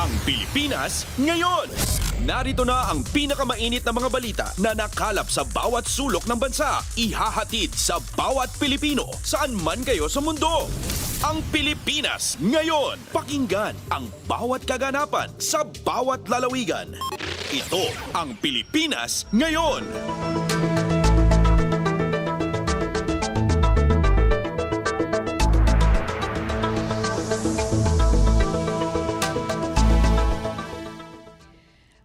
Ang Pilipinas ngayon. Narito na ang pinakamainit na mga balita na nakalap sa bawat sulok ng bansa. Ihahatid sa bawat Pilipino saan man kayo sa mundo. Ang Pilipinas ngayon. Pakinggan ang bawat kaganapan sa bawat lalawigan. Ito ang Pilipinas ngayon.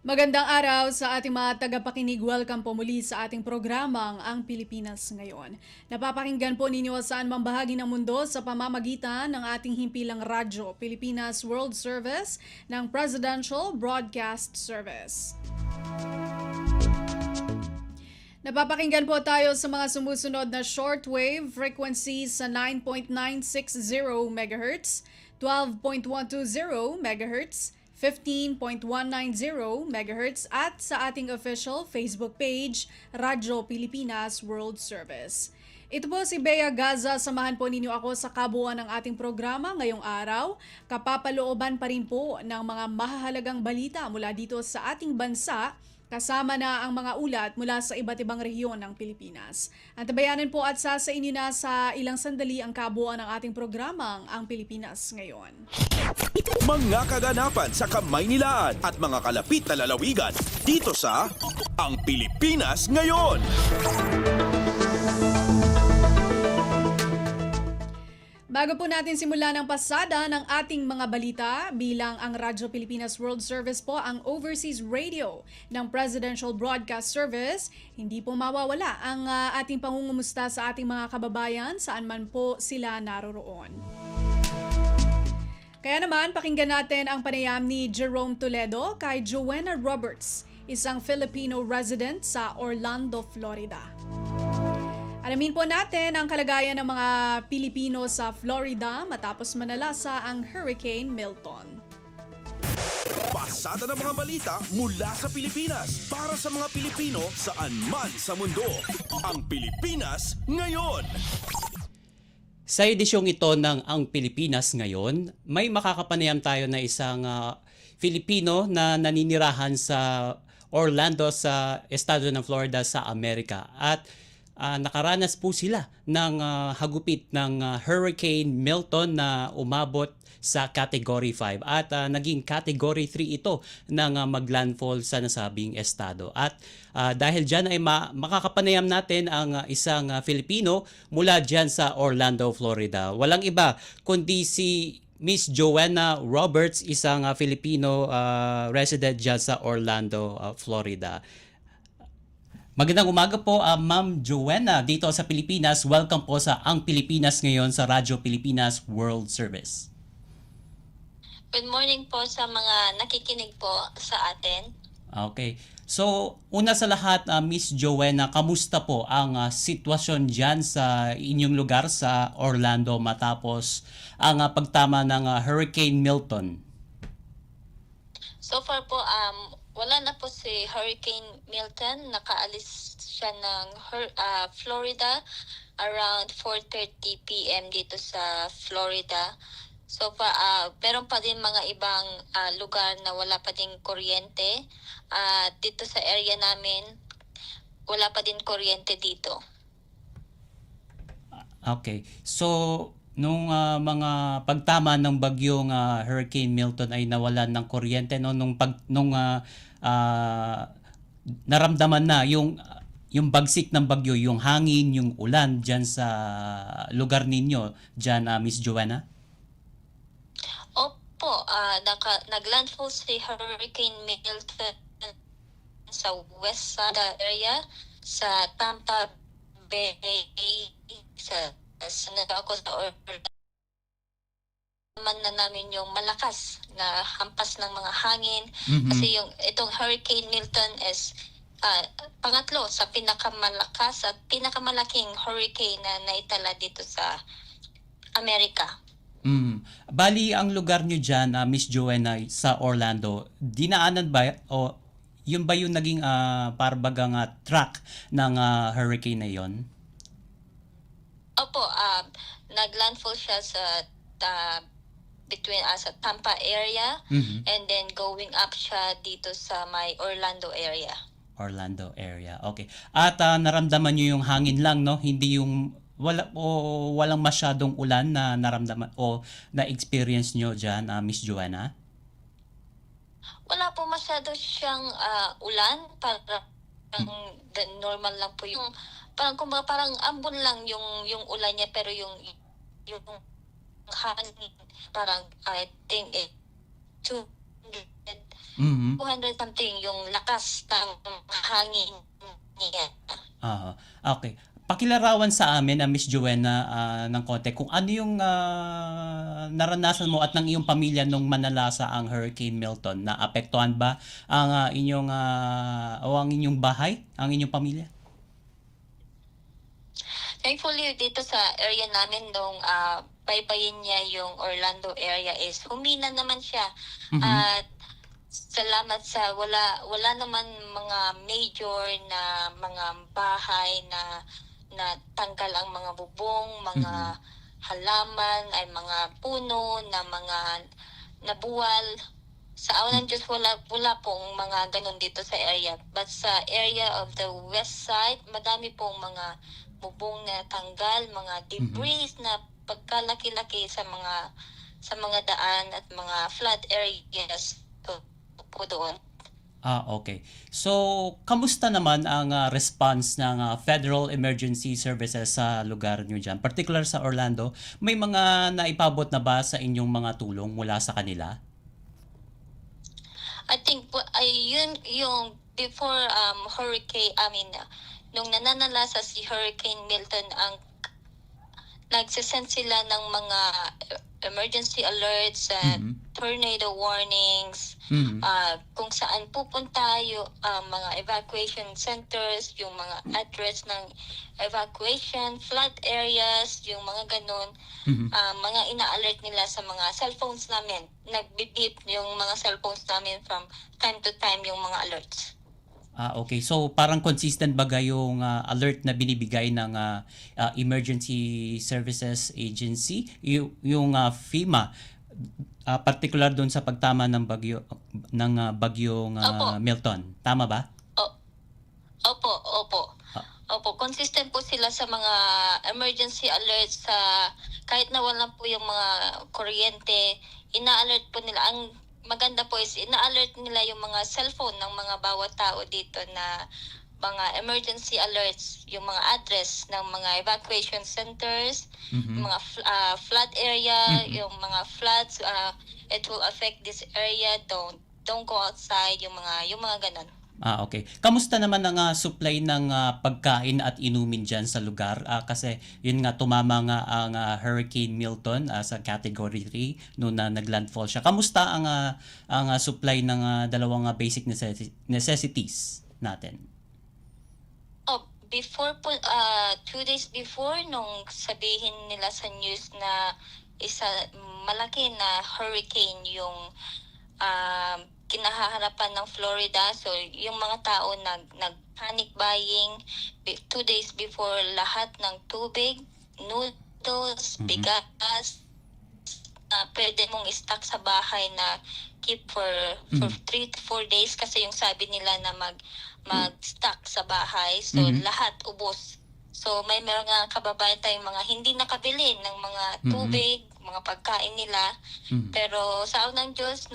Magandang araw sa ating mga tagapakinig. Welcome po muli sa ating programang Ang Pilipinas Ngayon. Napapakinggan po ninyo saan mang bahagi ng mundo sa pamamagitan ng ating himpilang radyo, Pilipinas World Service ng Presidential Broadcast Service. Napapakinggan po tayo sa mga sumusunod na shortwave frequencies sa 9.960 MHz, 12.120 MHz, 15.190 MHz at sa ating official Facebook page, Radyo Pilipinas World Service. Ito po si Bea Gaza, samahan po ninyo ako sa kabuuan ng ating programa ngayong araw. Kapapalooban pa rin po ng mga mahahalagang balita mula dito sa ating bansa, kasama na ang mga ulat mula sa iba't ibang rehiyon ng Pilipinas. Antabayanan po at sa inyo na sa ilang sandali ang kabuuan ng ating programang Ang Pilipinas Ngayon. Mga kaganapan sa Kamaynilaan at mga kalapit na lalawigan dito sa Ang Pilipinas Ngayon. Bago po natin simulan ang pasada ng ating mga balita, bilang ang Radyo Pilipinas World Service po ang overseas radio ng Presidential Broadcast Service, hindi po mawawala ang ating pangungumusta sa ating mga kababayan saan man po sila naroroon. Kaya naman, pakinggan natin ang panayam ni Jerome Toledo kay Joanna Roberts, isang Filipino resident sa Orlando, Florida. Alamin po natin ang kalagayan ng mga Pilipino sa Florida matapos manalasa ang Hurricane Milton. Pasada ng mga balita mula sa Pilipinas para sa mga Pilipino saan man sa mundo. Ang Pilipinas Ngayon. Sa edisyong ito ng Ang Pilipinas Ngayon, may makakapanayam tayo na isang Filipino na naninirahan sa Orlando sa estado ng Florida sa Amerika. At nakaranas po sila ng hagupit ng Hurricane Milton na umabot sa Category 5 at naging Category 3 ito ng maglandfall sa nasabing estado. At dahil dyan ay makakapanayam natin ang isang Filipino mula dyan sa Orlando, Florida. Walang iba kundi si Miss Joanna Roberts, isang Filipino resident dyan sa Orlando, Florida. Magandang umaga po, Ma'am Joanna, dito sa Pilipinas. Welcome po sa Ang Pilipinas Ngayon sa Radyo Pilipinas World Service. Good morning po sa mga nakikinig po sa atin. Okay. So, una sa lahat, Miss Joanna, kamusta po ang sitwasyon dyan sa inyong lugar sa Orlando matapos ang pagtama ng Hurricane Milton? So far po, wala na po si Hurricane Milton. Nakaalis siya ng Florida around 4:30 p.m. dito sa Florida. So far, meron pa din mga ibang lugar na wala pa din kuryente. Dito sa area namin, wala pa din kuryente dito. Okay. So, nung mga pagtama ng bagyong Hurricane Milton ay nawalan ng kuryente, no, nung naramdaman na yung bagsik ng bagyo, yung hangin, yung ulan diyan sa lugar ninyo diyan, Miss Joanna? Opo, naglandfall si Hurricane Milton sa west side area sa Tampa Bay sa ako sa Orlando. Naman na namin yung malakas na hampas ng mga hangin. Kasi itong Hurricane Milton is pangatlo sa pinakamalakas at pinakamalaking hurricane na naitala dito sa Amerika. Bali, ang lugar nyo dyan, Miss Joanna, sa Orlando, dinaanan ba o yun ba yung naging parbagang track ng hurricane na yon? Opo, naglandfall siya sa between sa Tampa area Mhm. and then going up siya dito sa may Orlando area. Orlando area. Okay. At naramdaman niyo yung hangin lang, no? Hindi yung walang masyadong ulan na naramdaman o na-experience niyo diyan, Miss Joanna? Wala po masyado siyang ulan, parang normal lang po yung parang kumbaga parang ambon lang yung ulan niya, pero yung hangin parang I think 200 Mhm. something yung lakas ng hangin niya. Okay. Pakilarawan sa amin, Miss Joanna, ng konti kung ano yung naranasan mo at ng iyong pamilya nung manalasa ang Hurricane Milton. Naapektuhan ba ang inyong o ang inyong bahay, ang inyong pamilya? Thankfully, dito sa area namin nung baybayin niya yung Orlando area is humina naman siya. Mhm. At salamat sa wala naman mga major na mga bahay na tanggal ang mga bubong, mga halaman, ay mga puno na mga nabuwal. Sa awan ng Diyos, wala pong mga ganun dito sa area. But sa area of the west side, madami pong mga bubong na tanggal, mga debris na pagkalaki-laki sa mga daan at mga flood areas po doon. Okay. So, kamusta naman ang response ng Federal Emergency Services sa lugar nyo dyan? Particular sa Orlando, may mga naipabot na ba sa inyong mga tulong mula sa kanila? I think yun yung before nung nananalasa si Hurricane Milton, ang nagsasend sila ng mga emergency alerts, tornado warnings, kung saan pupunta yung mga evacuation centers, yung mga address ng evacuation, flood areas, yung mga ganun, mga ina-alert nila sa mga cellphones namin. Nag-beep yung mga cellphones namin from time to time yung mga alerts. Okay. So, parang consistent ba yung alert na binibigay ng Emergency Services Agency, yung FEMA, particular doon sa pagtama ng bagyong Opo. Milton. Tama ba? Opo, consistent po sila sa mga emergency alerts sa kahit na wala po yung mga kuryente, ina-alert po nila. Ang maganda po is ina-alert nila yung mga cellphone ng mga bawat tao dito na mga emergency alerts, yung mga address ng mga evacuation centers, mga flood area, yung mga floods, it will affect this area, don't go outside, yung mga ganun. Okay. Kamusta naman ang supply ng pagkain at inumin dyan sa lugar? Kasi yun nga, tumama nga ang Hurricane Milton sa Category 3 noon na naglandfall siya. Kamusta ang supply ng dalawang basic necessities natin? Before po, 2 days before, nung sabihin nila sa news na malaki na hurricane yung kinahaharapan ng Florida. So, yung mga tao nag-panic buying 2 days before, lahat ng tubig, noodles, bigas, pwede mong stock sa bahay na keep for 3 to 4 days kasi yung sabi nila na mag-stock sa bahay. So, lahat ubos. So, may mga kababayan tayong mga hindi nakabili ng mga tubig, mga pagkain nila. Pero sa awan ng Diyos,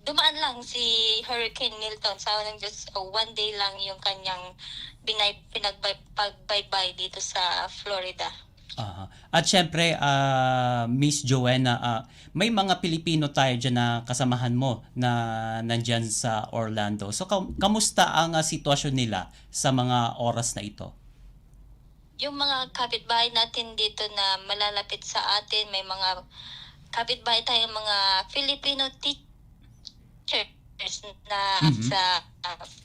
dumaan lang si Hurricane Milton. Sa awan ng Diyos, 1 day lang yung kanyang pinagbaybay dito sa Florida. At syempre, Miss Joanna, may mga Pilipino tayo dyan na kasamahan mo na nandyan sa Orlando. So, kamusta ang sitwasyon nila sa mga oras na ito? Yung mga kapitbahay natin dito na malalapit sa atin, may mga kapitbahay tayong mga Filipino teachers na sa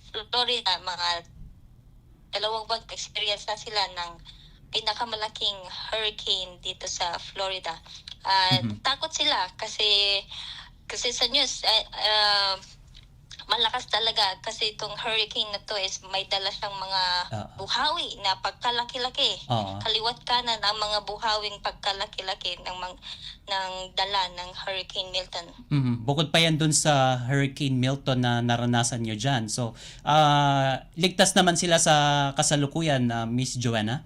Florida, mga 2 buwan experience na sila ng pinakamalaking hurricane dito sa Florida. Takot sila kasi sa news, malakas talaga kasi itong hurricane na to is may dala siyang mga buhawi na pagkalaki-laki. Oo. Kaliwat kanan ang mga buhawing pagkalaki-laki ng dala ng Hurricane Milton. Bukod pa yan dun sa Hurricane Milton na naranasan nyo dyan. So, ligtas naman sila sa kasalukuyan, Miss Joanna?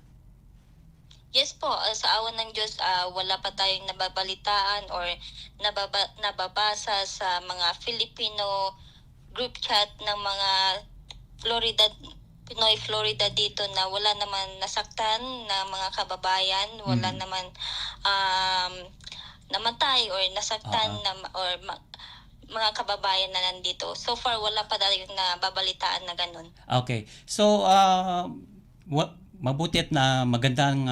Yes po, sa awan ng Diyos, wala pa tayong nababalitaan or nababasa sa mga Filipino group chat ng mga Pinoy Florida dito na wala naman nasaktan na mga kababayan, wala naman namatay or nasaktan mga kababayan na nandito. So far, wala pa tayong nababalitaan na ganun. Okay. So, mabuti at na magandang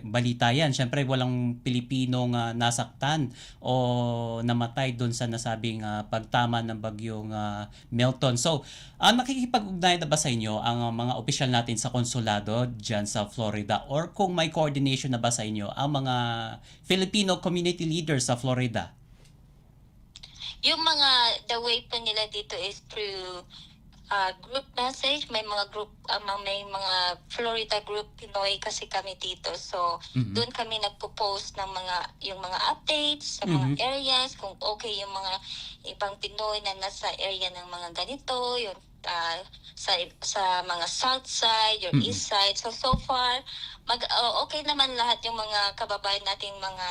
balita yan. Siyempre, walang Pilipinong nasaktan o namatay doon sa nasabing pagtama ng bagyong Milton. So, nakikipag-ugnayan na ba sa inyo ang mga opisyal natin sa konsulado dyan sa Florida? Or kung may coordination na ba sa inyo ang mga Filipino community leaders sa Florida? Yung the way pa nila dito is through group message. May mga Florida group Pinoy kasi kami dito. So, doon kami nagpo-post ng yung mga updates sa mga areas, kung okay yung mga ibang Pinoy na nasa area ng mga ganito, yung sa mga south side, your east side. So far, okay naman lahat yung mga kababayan nating mga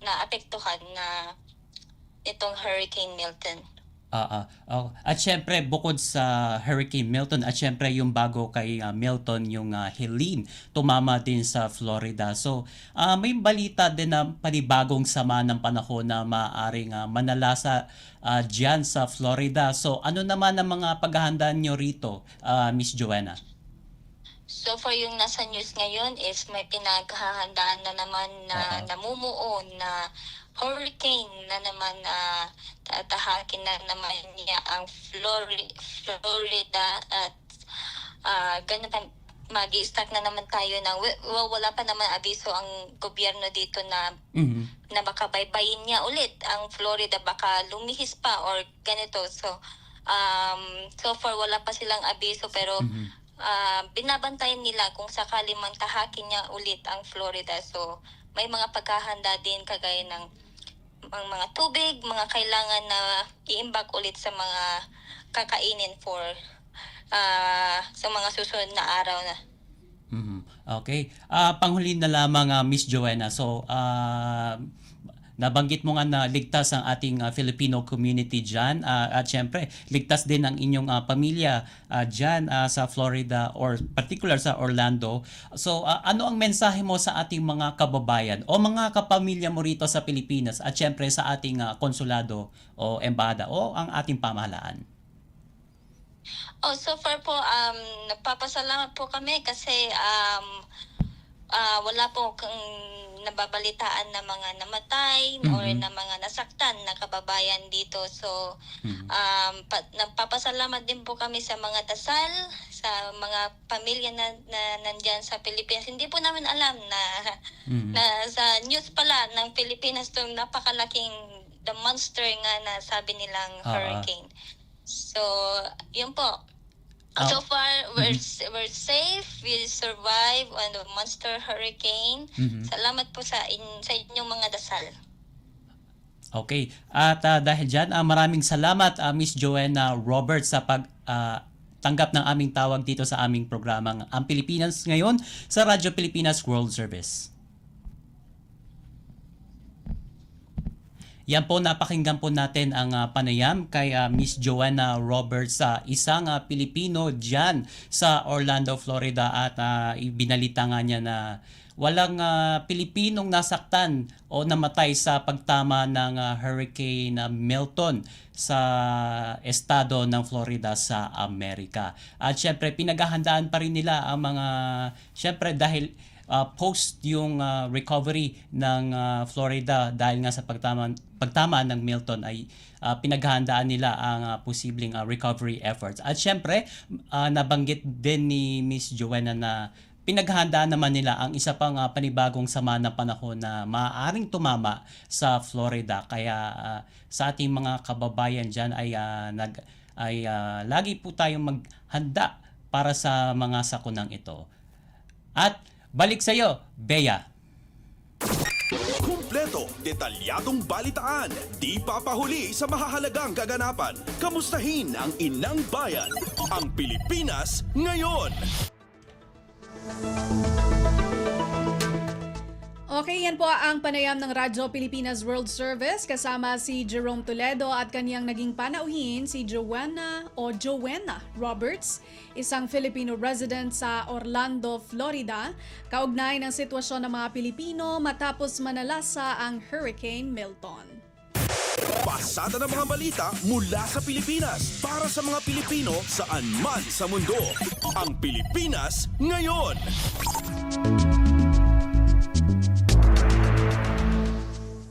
naapektuhan na itong Hurricane Milton. At syempre, bukod sa Hurricane Milton at syempre yung bago kay Milton, yung Helene, tumama din sa Florida. So, may balita din na panibagong sama ng panahon na maaaring manalasa dyan sa Florida. So, ano naman ang mga paghahandaan nyo rito, Miss Joanna? So far yung nasa news ngayon is may pinaghahandaan na naman na namumuo na hurricane na naman na tatahakin na naman niya ang Florida at ganun pa, mag-i-start na naman tayo ng wala pa naman abiso ang gobyerno dito na na baka baybayin niya ulit ang Florida, baka lumihis pa or ganito. So far wala pa silang abiso pero binabantayan nila kung sakali man tahakin niya ulit ang Florida. So, may mga paghahanda din kagaya ng mga tubig, mga kailangan na iimbak ulit sa mga kakainin for sa mga susunod na araw na. Okay. Panghuli na lamang, Miss Joanna. So, nabanggit mo nga na ligtas ang ating Filipino community dyan at syempre ligtas din ang inyong pamilya dyan sa Florida or particular sa Orlando. So ano ang mensahe mo sa ating mga kababayan o mga kapamilya mo rito sa Pilipinas at syempre sa ating konsulado o embahada o ang ating pamahalaan? So far po, nagpapasalamat po kami kasi wala po kang nababalitaan na mga namatay or na mga nasaktan na kababayan dito. So, nagpapasalamat din po kami sa mga dasal, sa mga pamilya na nandyan sa Pilipinas. Hindi po namin alam na, na sa news pala ng Pilipinas itong napakalaking the monster nga na sabi nilang hurricane. So, yun po. So far, we're safe. We survive on the monster hurricane. Salamat po sa inyong mga dasal. Okay. At dahil dyan, maraming salamat Miss Joanna Roberts sa tanggap ng aming tawag dito sa aming programang Ang Pilipinas Ngayon sa Radyo Pilipinas World Service. Yan po, napakinggan po natin ang panayam kay Miss Joanna Roberts, isang Pilipino dyan sa Orlando, Florida at ibinalita nga niya na walang Pilipinong nasaktan o namatay sa pagtama ng Hurricane Milton sa estado ng Florida sa Amerika. At syempre pinaghahandaan pa rin nila ang mga, syempre dahil post yung recovery ng Florida dahil nga sa pagtama ng Milton ay pinaghahandaan nila ang posibleng recovery efforts. At syempre, nabanggit din ni Miss Joanna na pinaghahandaan naman nila ang isa pang panibagong sama ng panahon na maaaring tumama sa Florida. Kaya sa ating mga kababayan dyan ay ay lagi po tayong maghanda para sa mga sakunang ito. At balik sa iyo, Bea. Kumpleto, detalyadong balitaan, di papahuli sa mahahalagang kaganapan. Kamustahin ang inang bayan, ang Pilipinas ngayon. Okay, yan po ang panayam ng Radyo Pilipinas World Service kasama si Jerome Toledo at kaniyang naging panauhin si Joanna Roberts, isang Filipino resident sa Orlando, Florida, kaugnay ng sitwasyon ng mga Pilipino matapos manalasa ang Hurricane Milton. Pasada ng mga balita mula sa Pilipinas para sa mga Pilipino saan man sa mundo. Ang Pilipinas ngayon.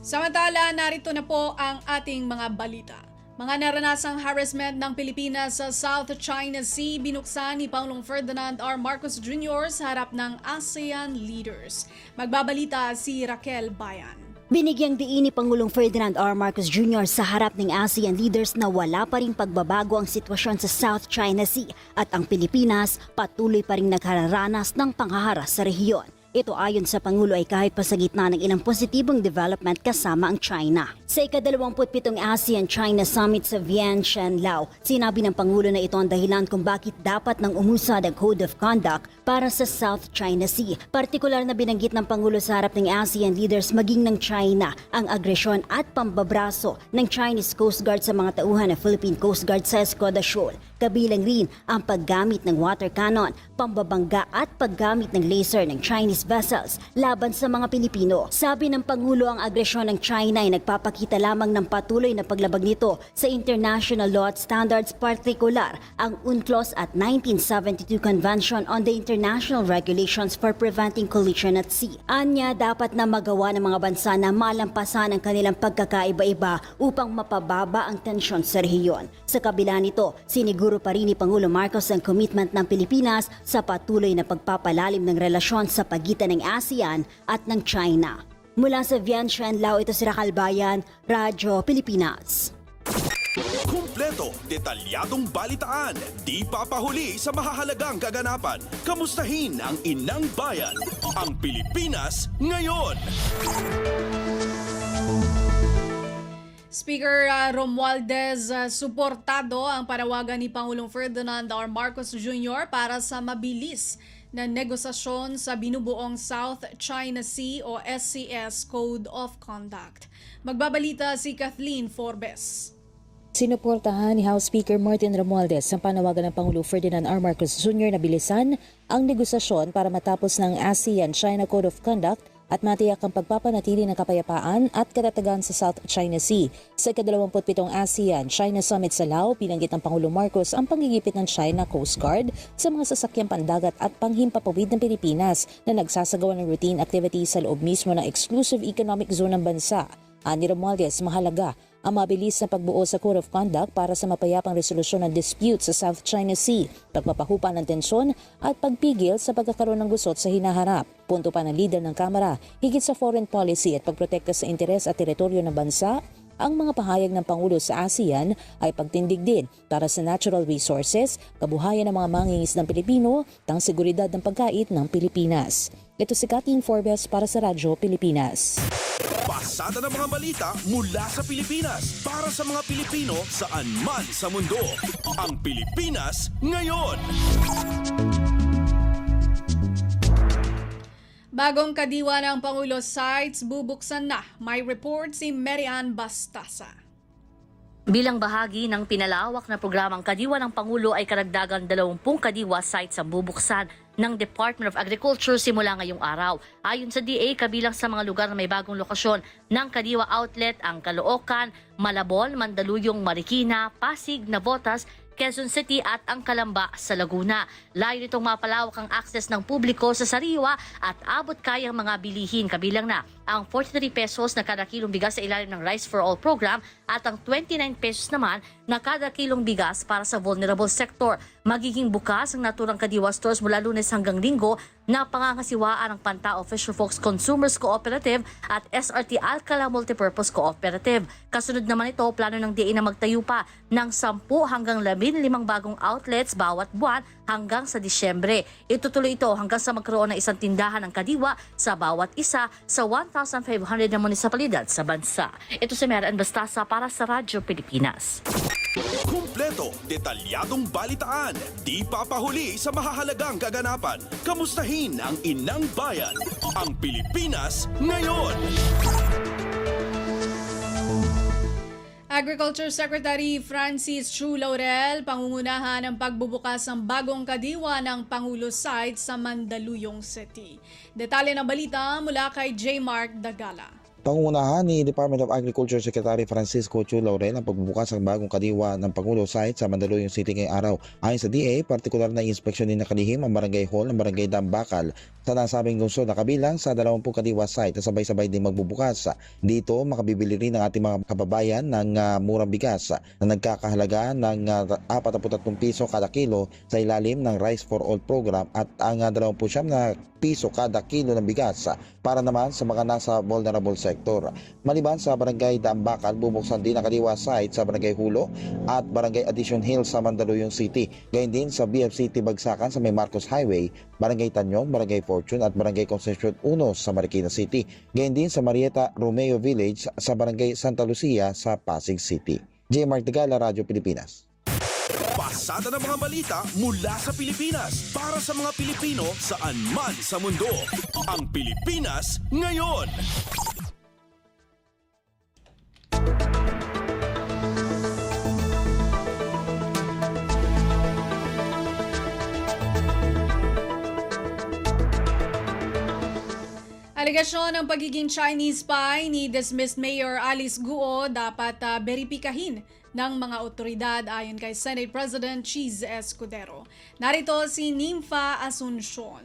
Samantala, narito na po ang ating mga balita. Mga naranasang harassment ng Pilipinas sa South China Sea binuksan ni Pangulong Ferdinand R. Marcos Jr. sa harap ng ASEAN leaders. Magbabalita si Raquel Bayan. Binigyang diin ni Pangulong Ferdinand R. Marcos Jr. sa harap ng ASEAN leaders na wala pa ring pagbabago ang sitwasyon sa South China Sea at ang Pilipinas patuloy pa ring naghararanas ng panghaharas sa rehiyon. Ito ayon sa Pangulo ay kahit pa sa gitna ng ilang positibong development kasama ang China. Sa ika-27 ASEAN-China Summit sa Vientiane, Laos, sinabi ng Pangulo na ito ang dahilan kung bakit dapat nang umusad ang Code of Conduct para sa South China Sea. Partikular na binanggit ng Pangulo sa harap ng ASEAN leaders maging ng China ang agresyon at pambabraso ng Chinese Coast Guard sa mga tauhan ng Philippine Coast Guard sa Escoda Shoal. Kabilang rin ang paggamit ng water cannon, pambabangga at paggamit ng laser ng Chinese vessels laban sa mga Pilipino. Sabi ng Pangulo, ang agresyon ng China ay nagpapakita lamang ng patuloy na paglabag nito sa international law at standards, partikular ang UNCLOS at 1972 Convention on the International Regulations for Preventing Collision at Sea. Anya, dapat na magawa ng mga bansa na malampasan ang kanilang pagkakaiba-iba upang mapababa ang tensyon sa rehiyon. Sa kabila nito, siniguro pa rin ni Pangulo Marcos ang commitment ng Pilipinas sa patuloy na pagpapalalim ng relasyon sa pagitan ng ASEAN at ng China. Mula sa Vientiane, Laos, ito si Raquel Bayan, Radyo Pilipinas. Kumpleto, detalyadong balitaan, di papahuli sa mahahalagang kaganapan. Kamustahin ang inang bayan, ang Pilipinas ngayon. Speaker Romualdez, suportado ang panawagan ni Pangulong Ferdinand R. Marcos Jr. para sa mabilis na negosasyon sa binubuong South China Sea o SCS Code of Conduct. Magbabalita si Kathleen Forbes. Sinuportahan ni House Speaker Martin Romualdez ang panawagan ng Pangulo Ferdinand R. Marcos Jr. na bilisan ang negosasyon para matapos ng ASEAN-China Code of Conduct at matiyak ang pagpapanatili ng kapayapaan at katatagan sa South China Sea. Sa ika-27 ASEAN-China Summit sa Laos, binanggit ng Pangulo Marcos ang panggigipit ng China Coast Guard sa mga sasakyang pandagat at panghimpapawid ng Pilipinas na nagsasagawa ng routine activities sa loob mismo ng exclusive economic zone ng bansa. Ani Romualdez, mahalaga ang mabilis na pagbuo sa Code of Conduct para sa mapayapang resolusyon ng dispute sa South China Sea, pagpapahupa ng tensyon at pagpigil sa pagkakaroon ng gusot sa hinaharap. Punto pa ng leader ng Kamara, higit sa foreign policy at pagprotekta sa interes at teritoryo ng bansa, ang mga pahayag ng Pangulo sa ASEAN ay pagtindig din para sa natural resources, kabuhayan ng mga mangingisdang Pilipino, at seguridad ng pagkait ng Pilipinas. Ito si Kathleen Forbes para sa Radyo Pilipinas. Pasada ng mga balita mula sa Pilipinas para sa mga Pilipino saan man sa mundo. Ang Pilipinas ngayon. Bagong kadiwa ng Pangulo sites bubuksan na. May report si Marian Bastasa. Bilang bahagi ng pinalawak na programang Kadiwa ng Pangulo ay karagdagang 20 kadiwa sites ang bubuksan ng Department of Agriculture simula ngayong araw. Ayon sa DA, kabilang sa mga lugar na may bagong lokasyon ng Kadiwa Outlet ang Caloocan, Malabon, Mandaluyong, Marikina, Pasig, Navotas, Quezon City at ang Calamba sa Laguna. Layo nitong mapalawak ang access ng publiko sa sariwa at abot kayang mga bilihin kabilang na ang 43 pesos na kada kilong bigas sa ilalim ng Rice for All program at ang 29 pesos naman na kada kilong bigas para sa vulnerable sector. Magiging bukas ang naturang Kadiwa stores mula Lunes hanggang Linggo na pangangasiwaan ng Pantao Fisher Folks Consumers Cooperative at SRT Alcala Multipurpose Cooperative. Kasunod naman ito, plano ng DA na magtayo pa ng 10 hanggang 15 bagong outlets bawat buwan hanggang sa Disyembre. Itutuloy ito hanggang sa magkaroon ng isang tindahan ng Kadiwa sa bawat isa sa 1,500 na munisipalidad sa bansa. Ito si Meran Bastasa para sa Radyo Pilipinas. Kumpleto, detalyadong balitaan, di papahuli sa mahahalagang kaganapan. Kamustahin ang inang bayan, ang Pilipinas ngayon. Agriculture Secretary Francis Chu Laurel, pangungunahan ang pagbubukas ng bagong kadiwa ng Pangulo site sa Mandaluyong City. Detalye ng balita mula kay J. Mark Dagala. Pangungunahan ni Department of Agriculture Secretary Francisco Chu Laurel ang pagbubukas ng bagong kadiwa ng Pangulo site sa Mandaluyong City ngayong araw. Ayon sa DA, partikular na inspeksyon din nakalihim ang barangay hall ng barangay Dambakal sa nasabing lungsod na kabilang sa 20 kadiwa site na sabay-sabay din magbubukas. Dito makabibili rin ng ating mga kababayan ng murang bigas na nagkakahalaga ng 43 piso kada kilo sa ilalim ng Rice for All program at ang 29 na piso kada kilo ng bigas para naman sa mga nasa vulnerable sector. Maliban sa barangay Dambakal, bubuksan din ang kadiwa site sa barangay Hulo at barangay Addition Hill sa Mandaluyong City. Gayun din sa BFC Tibagsakan sa May Marcos Highway, barangay Tanyon, barangay Fortune at barangay Concepcion 1 sa Marikina City. Gayun din sa Marieta Romeo Village sa barangay Santa Lucia sa Pasig City. J. Mark Dagala, Radyo Pilipinas. Pasada ng mga balita mula sa Pilipinas para sa mga Pilipino saan man sa mundo. Ang Pilipinas ngayon. Alegasyon ng pagiging Chinese spy ni dismissed Mayor Alice Guo dapat beripikahin ng mga otoridad ayon kay Senate President Cheese Escudero. Narito si Nympha Asuncion.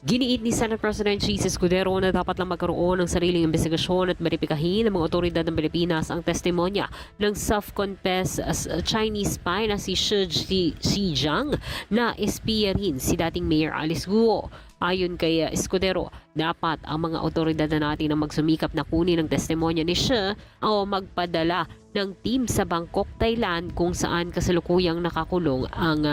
Giniit ni Senate President Cheese Escudero na dapat lang magkaroon ng sariling investigasyon at beripikahin ng mga otoridad ng Pilipinas ang testimonya ng self-confessed Chinese spy na si Shi Zhijiang na espiya rin si dating Mayor Alice Guo. Ayon kay Escudero, dapat ang mga otoridad na natin na magsumikap na kunin ang testimonya ni Shi o magpadala ng team sa Bangkok, Thailand kung saan kasalukuyang nakakulong ang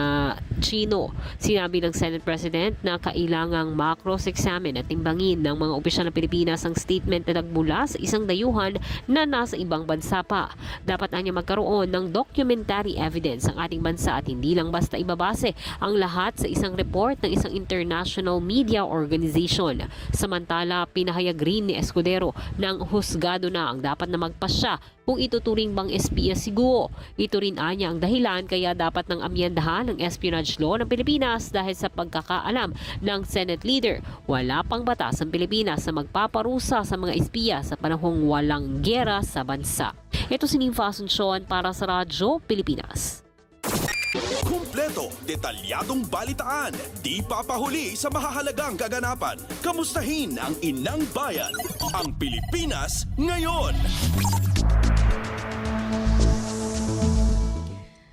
Chino. Sinabi ng Senate President na kailangang ma-cross-examine at timbangin ng mga opisyal ng Pilipinas ang statement na nagmula sa isang dayuhan na nasa ibang bansa pa. Dapat na niya magkaroon ng documentary evidence ang ating bansa at hindi lang basta ibabase ang lahat sa isang report ng isang international media organization. Samantala, pinahayag rin ni Escudero ng husgado na ang dapat na magpasya kung ituturing bang espiya si Guo. Ito rin anya ang dahilan kaya dapat nang amyendahan ng espionage law ng Pilipinas dahil sa pagkakaalam ng Senate leader. Wala pang batas ang Pilipinas na magpaparusa sa mga espiya sa panahong walang giyera sa bansa. Ito si Nympha Asuncion para sa Radyo Pilipinas. Kumpleto, detalyadong balitaan, di papahuli sa mahahalagang kaganapan. Kamustahin ang inang bayan, ang Pilipinas ngayon.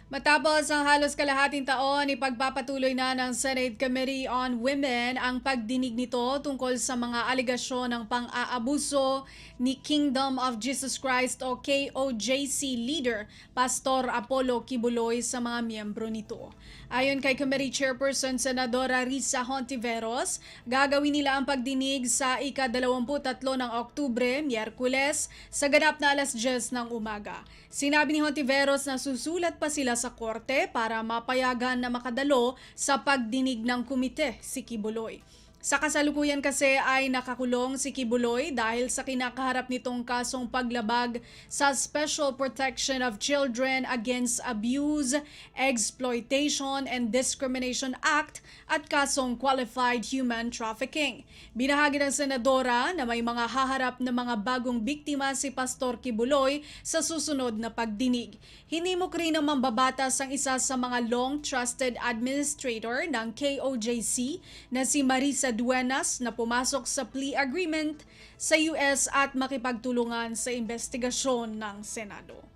Matapos ang halos kalahating taon, ipagpapatuloy na ng Senate Committee on Women ang pagdinig nito tungkol sa mga alegasyon ng pang-aabuso ni Kingdom of Jesus Christ o KOJC leader Pastor Apollo Kibuloy sa mga miyembro nito. Ayon kay Committee Chairperson Senadora Risa Hontiveros, gagawin nila ang pagdinig sa ika-23 ng Oktubre, Miyerkules, sa ganap na 10:00 ng umaga. Sinabi ni Hontiveros na susulat pa sila sa korte para mapayagan na makadalo sa pagdinig ng komite si Kibuloy. Sa kasalukuyan kasi ay nakakulong si Kibuloy dahil sa kinakaharap nitong kasong paglabag sa Special Protection of Children Against Abuse, Exploitation and Discrimination Act at kasong Qualified Human Trafficking. Binahagi ng senadora na may mga haharap na mga bagong biktima si Pastor Kibuloy sa susunod na pagdinig. Hinimok rin ng mambabatas ang isa sa mga long-trusted administrator ng KOJC na si Marisa Duenas na pumasok sa plea agreement sa US at makipagtulungan sa investigasyon ng Senado.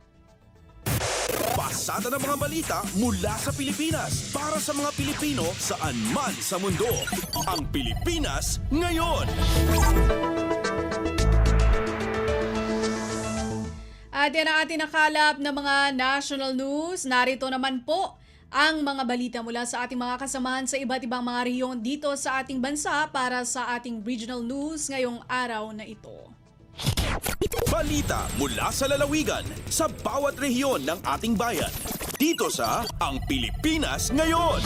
Pasada ng mga balita mula sa Pilipinas para sa mga Pilipino saan man sa mundo. Ang Pilipinas ngayon. At yan ang ating nakalap na mga national news. Narito naman po ang mga balita mula sa ating mga kasamahan sa iba't ibang mga rehiyon dito sa ating bansa para sa ating regional news ngayong araw na ito. Balita mula sa lalawigan sa bawat rehiyon ng ating bayan. Dito sa Ang Pilipinas Ngayon.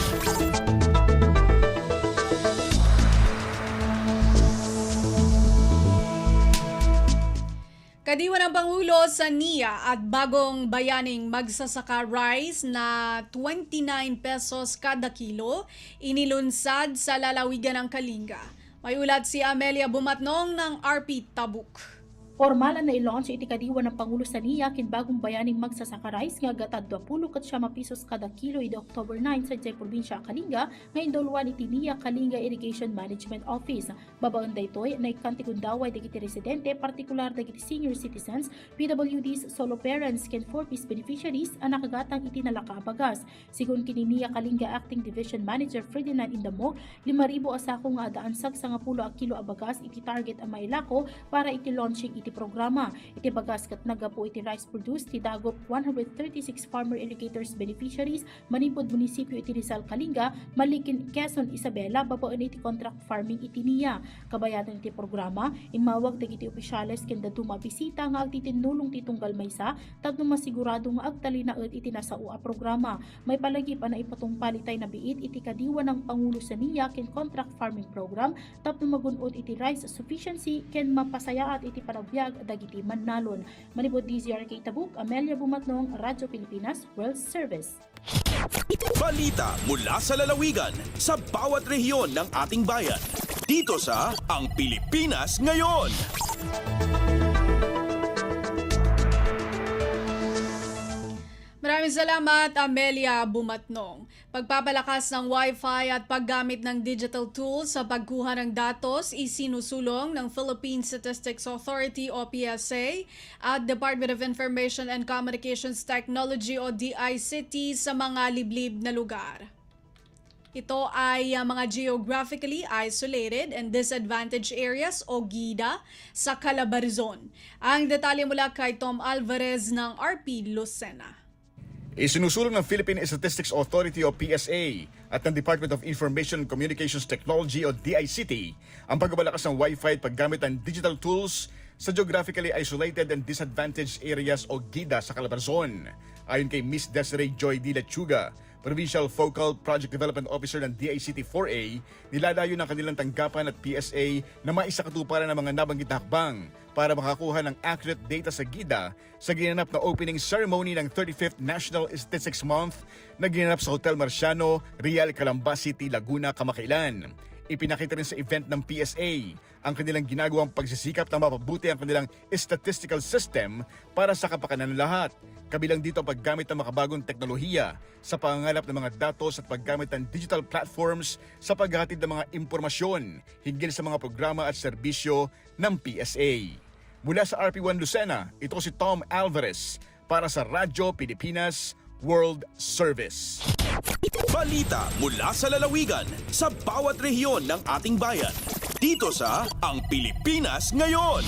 Kadiwa ng Pangulo sa NIA at bagong bayaning magsasaka rice na 29 pesos kada kilo inilunsad sa lalawigan ng Kalinga. May ulat si Amelia Bumatnong ng RP Tabuk. Formal na i-launch iti kadiwa ng Pangulo sa NIA kin bagong bayaning magsasaka rice nga gatad 20 pesos kada kilo iti October 9 sa probinsya Kalinga nga indulwan iti NIA Kalinga Irrigation Management Office. Babaon daytoy na ikantikundaway dagiti residente partikular dagiti senior citizens, PWDs, solo parents ken 4-piece beneficiaries ang nakagatang iti nalakabagas. Sigun kini NIA Kalinga Acting Division Manager Ferdinand Indamo, 5,000 asako nga adaansag sa 10 kilo abagas iti target ang mailako para iti launching iti programa. Iti bagas kat nagapo iti rice produced ti dagop 136 farmer irrigators beneficiaries manipod munisipyo iti Rizal Kalinga, Malikin, Quezon, Isabela, babaon iti contract farming iti NIA. Kabayatan iti programa, imawag dagiti opisyales ken daduma bisita nga agtitinulong ti tunggal maysa tapno masigurado nga agtalinaed iti nasao a programa. May palagi pa na ipatungpalitay na biit iti kadiwa ng Pangulo sa NIA ken contract farming program tapno magunod iti rice sufficiency ken mapasayaat iti panagbiag dagiti Manalon. Manipod DZRK Tabuk, Amelia Bumatnong, Radyo Pilipinas, World Service. Balita mula sa lalawigan sa bawat rehiyon ng ating bayan. Dito sa Ang Pilipinas Ngayon. Maraming salamat, Amelia Bumatnong. Pagpapalakas ng Wi-Fi at paggamit ng digital tools sa pagkuha ng datos isinusulong ng Philippine Statistics Authority o PSA at Department of Information and Communications Technology o DICT sa mga liblib na lugar. Ito ay mga geographically isolated and disadvantaged areas o GIDA sa Calabarzon. Ang detalye mula kay Tom Alvarez ng RP Lucena. Isinusulong ng Philippine Statistics Authority o PSA at ng Department of Information and Communications Technology o DICT ang pagbabalakas ng Wi-Fi at paggamit ng digital tools sa geographically isolated and disadvantaged areas o GIDA sa Calabarzon. Ayon kay Ms. Desiree Joy D. Lechuga, Provincial Focal Project Development Officer ng DICT-4A, nilalayo ng kanilang tanggapan at PSA na maisakatuparan ng mga nabanggit na hakbang para makakuha ng accurate data sa GIDA sa ginanap na opening ceremony ng 35th National Statistics Month na ginanap sa Hotel Marciano, Real Calamba City, Laguna, kamakailan. Ipinakita rin sa event ng PSA ang kanilang ginagawang pagsisikap na mapabuti ang kanilang statistical system para sa kapakanan ng lahat. Kabilang dito ang paggamit ng makabagong teknolohiya sa pangangalap ng mga datos at paggamit ng digital platforms sa paghahatid ng mga impormasyon hinggil sa mga programa at serbisyo ng PSA. Mula sa RP1 Lucena, ito si Tom Alvarez para sa Radyo Pilipinas World Service. Balita mula sa lalawigan sa bawat rehiyon ng ating bayan. Dito sa Ang Pilipinas Ngayon.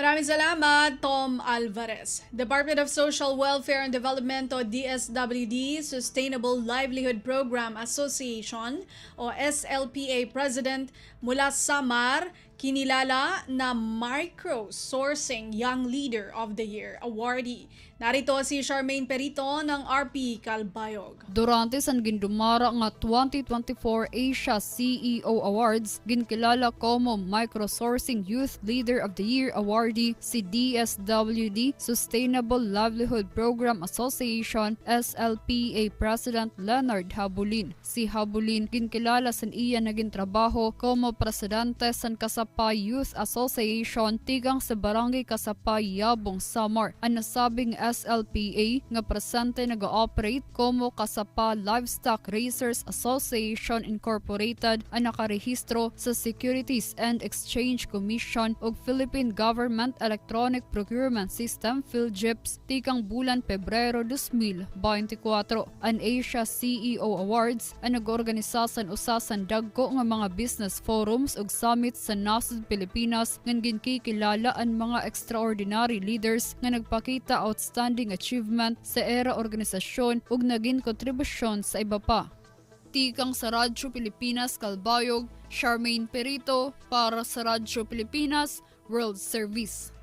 Maraming salamat, Tom Alvarez. Department of Social Welfare and Development o DSWD, Sustainable Livelihood Program Association o SLPA President mula Samar, kinilala na Micro-Sourcing Young Leader of the Year awardee. Narito si Charmaine Perito ng RP Calbayog. Durante san gindumara nga 2024 Asia CEO Awards, ginkilala como Micro-Sourcing Youth Leader of the Year awardee si DSWD Sustainable Livelihood Program Association SLPA President Leonard Habulin. Si Habulin ginkilala san iya naging trabaho como presidente san kasap Kasapay Youth Association tigang sa Barangay Kasapay, Yabong, Samar. Ang nasabing SLPA nga presente nag-ooperate como Kasapa Livestock Raisers Association Incorporated ang nakarehistro sa Securities and Exchange Commission ug Philippine Government Electronic Procurement System PhilGIPS tikang bulan Pebrero 2024. Ang Asia CEO Awards ang nag-organisa sa usasan dagko nga mga business forums ug summits sa nasod Pilipinas nga ginkikilala ang mga extraordinary leaders nga nagpakita outstanding achievement sa era organisasyon ug naging kontribusyon sa iba pa. Tikang sa Radyo Pilipinas Calbayog, Charmaine Perito para sa Radyo Pilipinas World Service.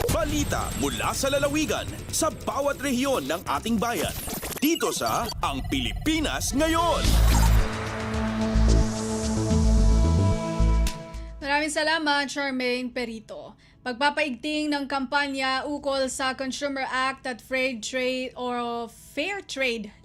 Balita mula sa lalawigan sa bawat rehiyon ng ating bayan. Dito sa Ang Pilipinas Ngayon. Maraming salamat, Charmaine Perito. Pagpapaigting ng kampanya ukol sa Consumer Act at Fair Trade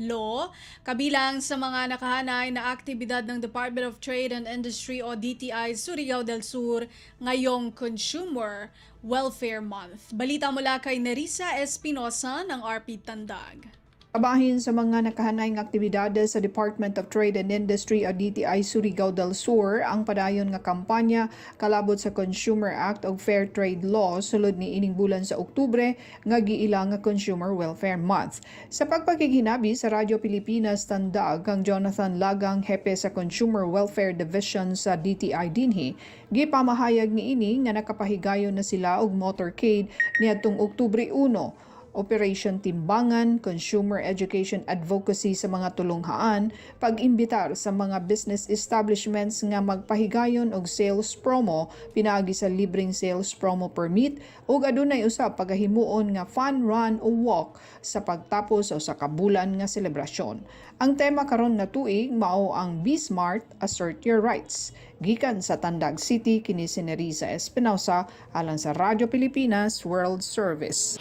Law, kabilang sa mga nakahanay na aktibidad ng Department of Trade and Industry o DTI Surigao del Sur ngayong Consumer Welfare Month. Balita mula kay Nerissa Espinosa ng RP Tandag. Abahin sa mga nakahanay ng aktibidades sa Department of Trade and Industry o DTI Surigao del Sur ang padayon nga kampanya kalabot sa Consumer Act o Fair Trade Law sulod ni ining bulan sa Oktubre nga giila nga Consumer Welfare Month. Sa pagpakikinabi sa Radyo Pilipinas Tandag kang Jonathan Lagang, hepe sa Consumer Welfare Division sa DTI dinhi, gipamahayag ni ini nga nakapahigayon na sila og motorcade niadtong Oktubre 1. Operation Timbangan, Consumer Education Advocacy sa mga tulunghaan, pag-imbitar sa mga business establishments nga magpahigayon og sales promo, pinaagi sa libreng sales promo permit, ug adunay usab pagahimuon nga fun run o walk sa pagtapos o sa kabulan nga selebrasyon. Ang tema karon nga tuig mao ang Be Smart, Assert Your Rights. Gikan sa Tandag City, kini si Nerissa Espinosa alang sa Radyo Pilipinas World Service.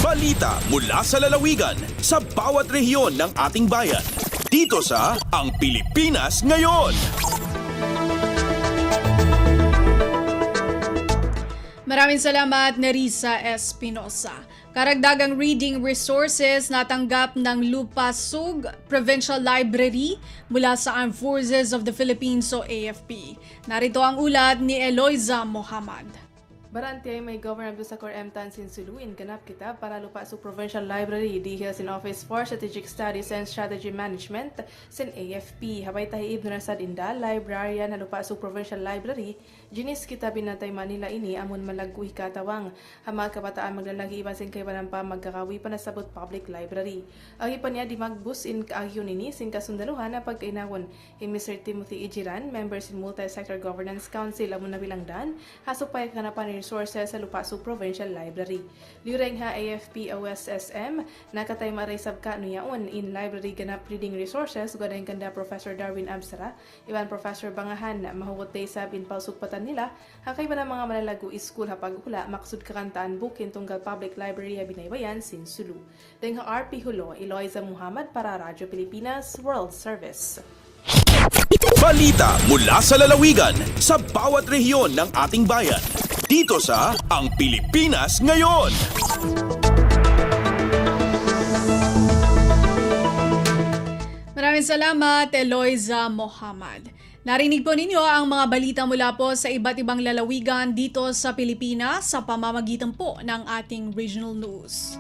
Balita mula sa lalawigan sa bawat rehiyon ng ating bayan. Dito sa Ang Pilipinas Ngayon. Maraming salamat, Nerissa Espinosa. Karagdagang reading resources natanggap ng Lupasug Provincial Library mula sa Armed Forces of the Philippines o AFP. Narito ang ulat ni Eloisa Mohamad. Baranti ay may Governor Abdusakor M. Tansin Suluin ganap kita para lupa sa Provincial Library dihil sin Office for Strategic Studies and Strategy Management sin AFP. Habay tahi ibno na sa Dinda, librarian na lupa sa Provincial Library, ginis kita binatay Manila ini amon malagkuhi katawang. Hamag kabataan maglalagi iban sin kay panampa magkakawi pa na sabot public library. Ang ipan niya di magbus in kaagyon ini sin kasundaluhan na pagkainawon. Mr. Timothy Ijiran, member sin Multi-Sector Governance Council amon nabilangdan, hasupay kanapan resources sa Lupaso Provincial Library. Liureng ha AFP OSSM, nakatay maray sabka nuyaon in library ganap reading resources, gadayin kanda Professor Darwin Absara, iban Professor Bangahan, mahugot day sa pinpalsukpatan nila, hakay ba na mga malalago school hapaghula, maksud kakantaan bukin tunggal public library binaybayan sin Sulu. Deng ha RP Hulo, Eloisa Muhammad para Radyo Pilipinas World Service. Balita mula sa lalawigan sa bawat rehiyon ng ating bayan. Dito sa Ang Pilipinas Ngayon. Maraming salamat, Eloisa Mohamad. Narinig po ninyo ang mga balita mula po sa iba't ibang lalawigan dito sa Pilipinas sa pamamagitan po ng ating regional news.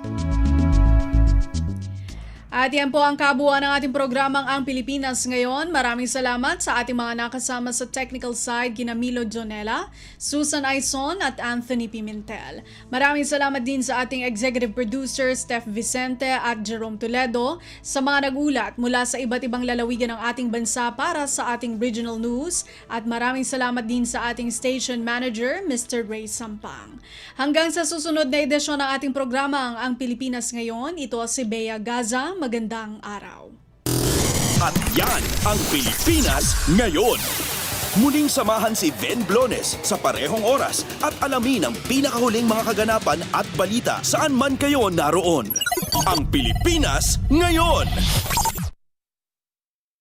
At yan po ang kabuuan ng ating programang Ang Pilipinas Ngayon. Maraming salamat sa ating mga nakasama sa technical side, kina Milo Jonella, Susan Aison at Anthony Pimentel. Maraming salamat din sa ating executive producer, Steph Vicente at Jerome Toledo, sa mga nagulat mula sa iba't ibang lalawigan ng ating bansa para sa ating regional news. At maraming salamat din sa ating station manager, Mr. Ray Sampang. Hanggang sa susunod na edisyon ng ating programang Ang Pilipinas Ngayon, ito si Bea Gaza. Magandang araw. At yan ang Pilipinas Ngayon. Muling samahan si Ben Blones sa parehong oras at alamin ang pinakahuling mga kaganapan at balita saan man kayo naroon. Ang Pilipinas Ngayon.